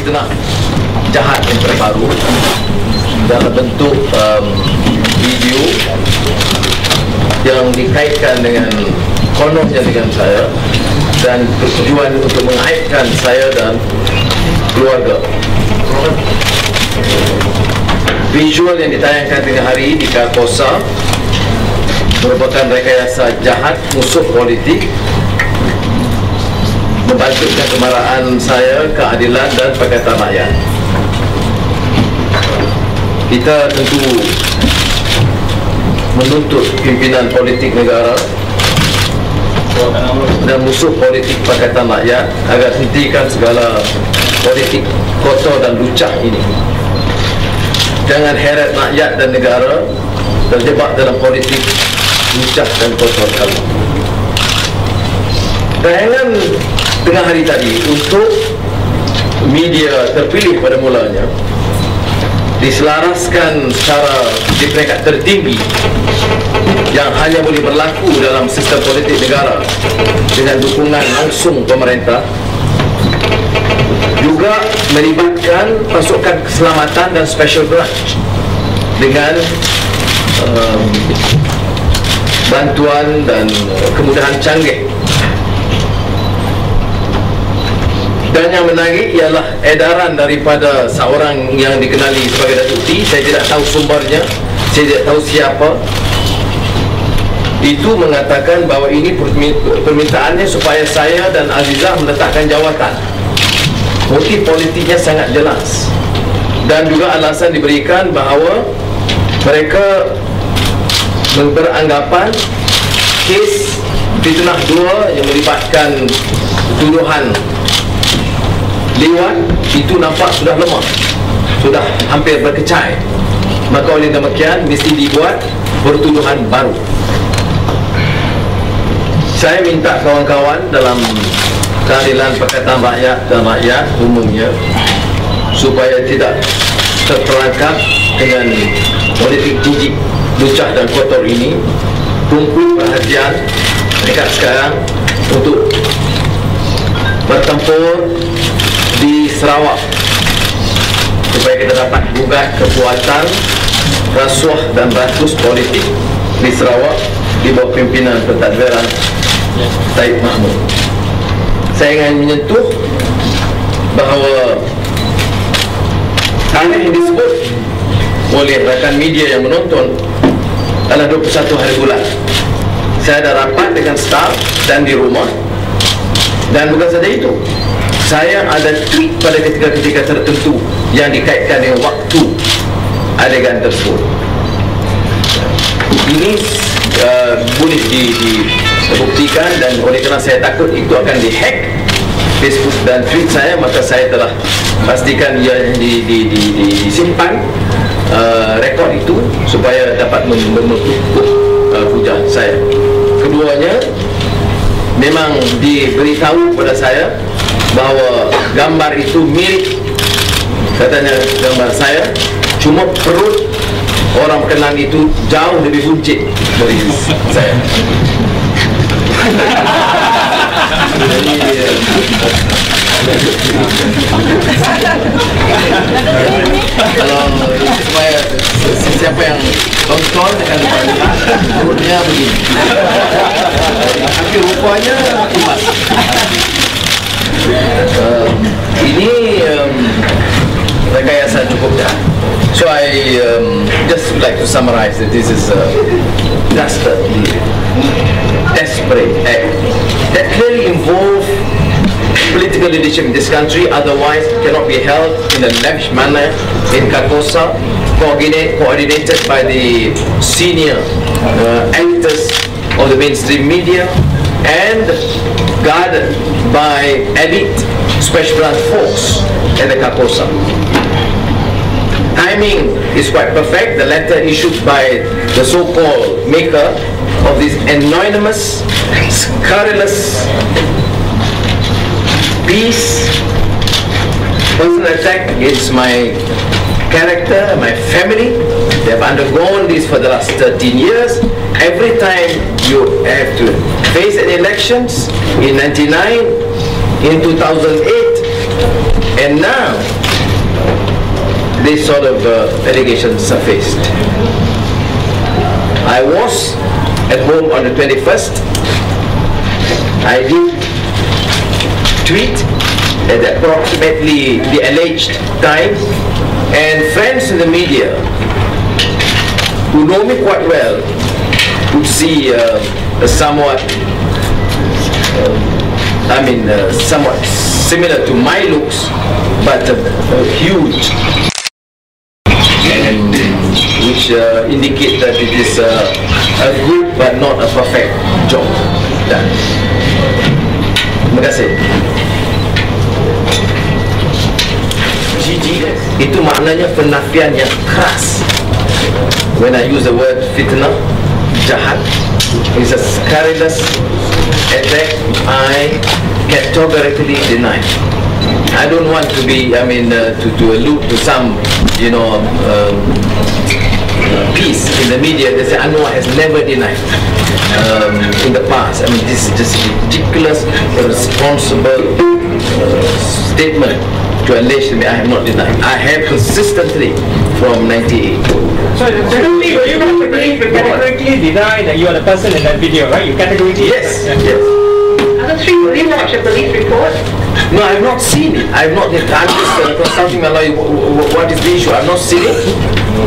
fitnah jahat yang terbaru dalam bentuk video yang dikaitkan dengan kononnya dengan saya dan bertujuan untuk mengaitkan saya dan keluarga. Visual yang ditayangkan tengah hari di Karkosa merupakan rekayasa jahat musuh politik membangkitkan kemarahan saya, keadilan dan Pakatan Rakyat. Kita tentu menuntut pimpinan politik negara dan musuh politik Pakatan Rakyat agar hentikan segala politik kotor dan lucah ini. Jangan heret rakyat dan negara terjebak dalam politik lucah dan kotor kali. Tayangan tengah hari tadi untuk media terpilih pada mulanya diselaraskan secara di peringkat tertinggi yang hanya boleh berlaku dalam sistem politik negara dengan dukungan langsung pemerintah, juga melibatkan pasukan keselamatan dan special branch dengan bantuan dan kemudahan canggih. Dan yang menarik ialah edaran daripada seorang yang dikenali sebagai Datuk T. Saya tidak tahu sumbernya, saya tidak tahu siapa. Itu mengatakan bahawa ini permintaannya supaya saya dan Azizah meletakkan jawatan. Motif politiknya sangat jelas. Dan juga alasan diberikan bahawa mereka beranggapan kes fitnah 2 yang melibatkan tuduhan lewat itu nampak sudah lemah, sudah hampir berkecai. Maka oleh demikian mesti dibuat pertuduhan baru. Saya minta kawan-kawan dalam keadilan Pakatan Rakyat dan rakyat umumnya supaya tidak terperangkap dengan politik jijik, lucah dan kotor ini. Kumpul perhatian dekat sekarang untuk bertempur di Sarawak supaya kita dapat gugat kekuatan rasuah dan ratus politik di Sarawak di bawah pimpinan Pentadbiran Syed Mahmud. Saya ingin menyentuh bahawa tarikh yang disebut oleh rakan media yang menonton adalah 21 hari bulan. Saya ada rapat dengan staf dan di rumah, dan bukan saja itu, saya ada tweet pada ketika-ketika tertentu yang dikaitkan dengan waktu adegan tersebut. Ini boleh dibuktikan, dan oleh kerana saya takut itu akan dihack Facebook dan tweet saya, maka saya telah pastikan ia disimpan rekod itu supaya dapat menutup hujah saya. Keduanya memang diberitahu kepada saya bahawa gambar itu mirip, katanya gambar saya, cuma perut orang berkenan itu jauh lebih buncit dari saya. Jadi kalau supaya siapa yang tonton akan lihat perutnya begini, tapi rupanya emas. Ini rekayasa cukup jahat. So I just would like to summarize that this is a dastardly, desperate act that clearly involves political leadership in this country, otherwise it cannot be held in a lavish manner in Karkosa, coordinated by the senior actors of the mainstream media and guarded by elite special branch force at the Karkosa. Timing is quite perfect. The letter issued by the so-called maker of this anonymous, scurrilous piece, personal attack against my character, my family. They have undergone this for the last 13 years. Every time you have to face an elections, in 99, in 2008, And now, this sort of allegations surfaced. I was at home on the 21st. I did tweet at approximately the alleged time, and friends in the media who know me quite well would see a somewhat, somewhat similar to my looks, but a huge, and which indicate that it is a good but not a perfect job done. Terima kasih. GGS itu maknanya penafian yang keras. When I use the word fitnah, jahat, it's a scurrilous attack. I categorically deny. I don't want to be, to allude to some, piece in the media. They say Anwar has never denied in the past. This is just ridiculous, irresponsible statement to allege me. I have not denied. I have consistently from 98. So, secondly, were you not categorically deny that you are the person in that video, right? You categorically yes. Other three, will you watch a police report? No, I have not seen it. I have not. I'm just consulting my lawyer. What is the issue? I have not seen it.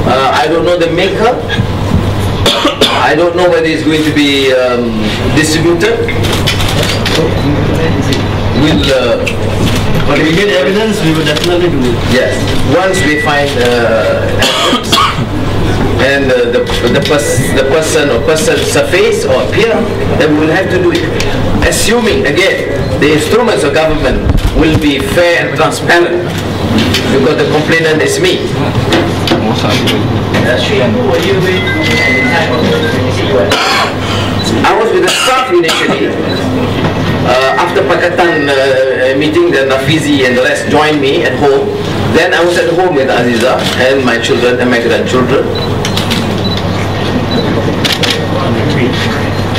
I don't know the maker. I don't know whether it's going to be distributed. But if we get evidence, we will definitely do it. Yes. Once we find evidence and the person or persons surface or appear, then we will have to do it. Assuming, again, the instruments of government will be fair and transparent, because the complainant is me. I was with the staff initially. After Pakatan meeting, the Nafizi and the rest joined me at home. Then I was at home with Aziza and my children and my grandchildren.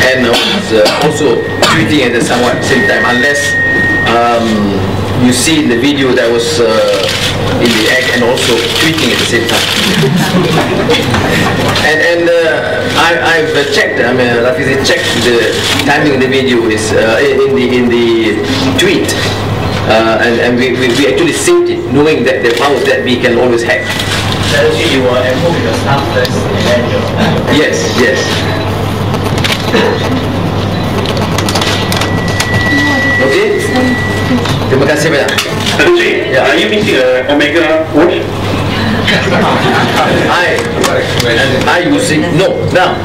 And I was also tweeting at the somewhat same time, unless you see in the video that was in the act and also tweeting at the same time. and I've checked. Rafizi checked the timing of the video is in the tweet, and we actually saved it, knowing that the powers that we can always hack. You were at home with your staff first and then your... Yes. Okay. Terima kasih banyak. Are you missing Omega watch? I using no. Now,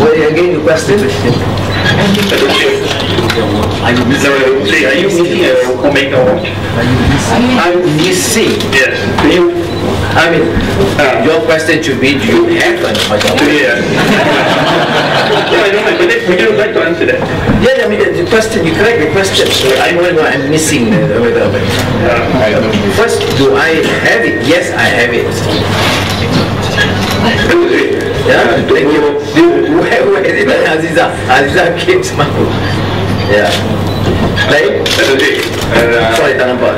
again the question. Are you missing Omega watch? I'm missing. Yes. Your question should be, do you have an Omega watch? Yeah. I don't know, but would you like to answer that? Yeah, the question, you correct the question. I'm missing the Omega watch. First, do I have it? Yes, I have it. Yeah, thank you. Where is it? Aziza keeps my book. Yeah. Baik? Sorry, tak nampak.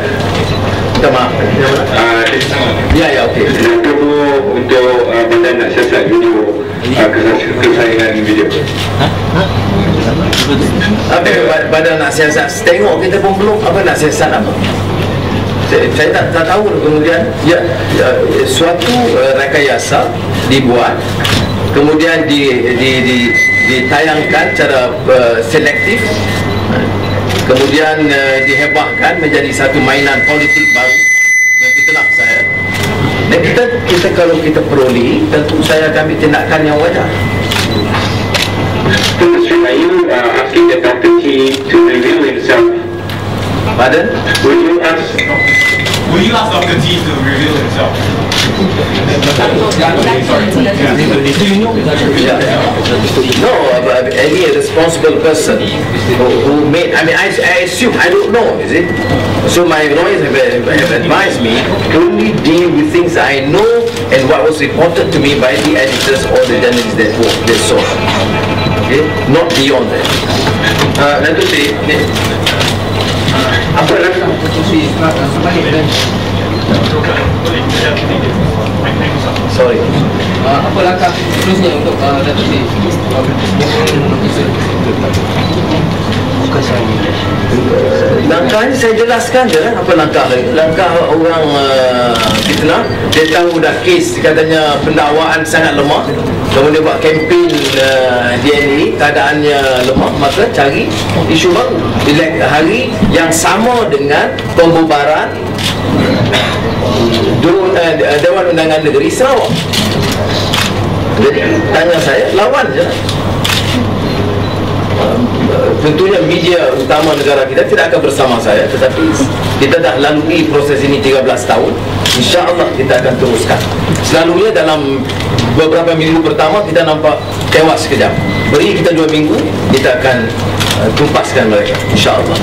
Minta maaf. Ya, okey. Yang kedua, untuk Badan nak siasat video, kesayangan video. Apa Badan nak siasat? Tengok kita pun belum apa nak siasat apa. Saya tak tahu. Kemudian suatu rekayasa dibuat, kemudian ditayangkan secara selektif, kemudian dihebahkan menjadi satu mainan politik baru. Fitnah saya. Dan kita kalau kita peroleh, tentu saya akan ambil tindakan yang wajar. Are you asking the Dr. T to reveal himself? Pardon? Will you ask Dr. T to reveal himself? No, any responsible person who made, I assume, I don't know, is it? So my lawyers have advised me to only deal with things I know and what was reported to me by the editors or the journalists that they saw. Okay? Not beyond that. Apa langkah? Sorry. Apa langkah seterusnya untuk Datuk Seri? Langkahnya saya jelaskan je lah apa langkah lagi. Langkah orang fitnah, dia tahu dah kes katanya pendakwaan sangat lemah, kemudian buat kempen dia ni keadaannya lemah, maka cari isu baru. Bila hari yang sama dengan pembubaran Dewan Undangan Negeri Sarawak. Jadi tanya saya, lawan je lah. Tentunya media utama negara kita tidak akan bersama saya, tetapi kita dah lalui proses ini 13 tahun. InsyaAllah kita akan teruskan. Selalunya dalam beberapa minggu pertama kita nampak tewas sekejap. Beri kita 2 minggu, kita akan tumpaskan mereka, InsyaAllah.